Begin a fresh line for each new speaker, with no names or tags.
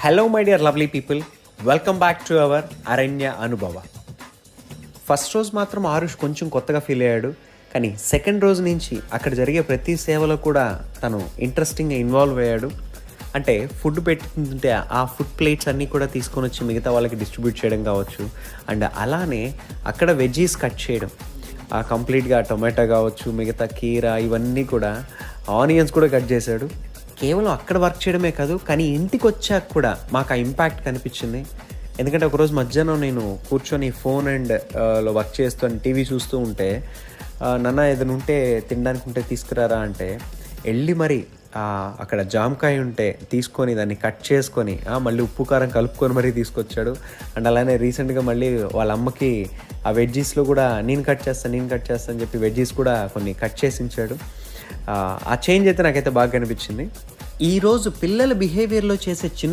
Hello my dear lovely people, welcome back to our అరణ్య అనుభవ. First రోజు మాత్రం ఆరుష్ కొంచెం కొత్తగా ఫీల్ అయ్యాడు, కానీ సెకండ్ రోజు నుంచి అక్కడ జరిగే ప్రతి సేవలో కూడా తను ఇంట్రెస్టింగ్గా ఇన్వాల్వ్ అయ్యాడు. అంటే ఫుడ్ పెట్టుకుంటుంటే ఆ ఫుడ్ ప్లేట్స్ అన్నీ కూడా తీసుకొని వచ్చి మిగతా వాళ్ళకి డిస్ట్రిబ్యూట్ చేయడం కావచ్చు, అండ్ అలానే అక్కడ వెజ్జీస్ కట్ చేయడం, కంప్లీట్గా టొమాటో కావచ్చు, మిగతా కీరా ఇవన్నీ కూడా, ఆనియన్స్ కూడా కట్ చేశాడు. కేవలం అక్కడ వర్క్ చేయడమే కాదు, కానీ ఇంటికి వచ్చాక కూడా మాకు ఆ ఇంపాక్ట్ కనిపించింది. ఎందుకంటే ఒకరోజు మధ్యాహ్నం నేను కూర్చొని ఫోన్ లో వర్క్ చేస్తూ టీవీ చూస్తూ ఉంటే, నాన్న ఏదైనా ఉంటే తినడానికి ఉంటే తీసుకురారా అంటే వెళ్ళి మరి అక్కడ జామకాయ ఉంటే తీసుకొని దాన్ని కట్ చేసుకొని మళ్ళీ ఉప్పు కారం కలుపుకొని మరీ తీసుకొచ్చాడు. అండ్ అలానే రీసెంట్గా మళ్ళీ వాళ్ళ అమ్మకి ఆ వెజ్జీస్లో కూడా నేను కట్ చేస్తాను అని చెప్పి వెజ్జీస్ కూడా కొన్ని కట్ చేసి ఇచ్చాడు. ఆ చేంజ్ అయితే నాకైతే బాగా కనిపించింది. ఈరోజు పిల్లల బిహేవియర్లో చేసే చిన్న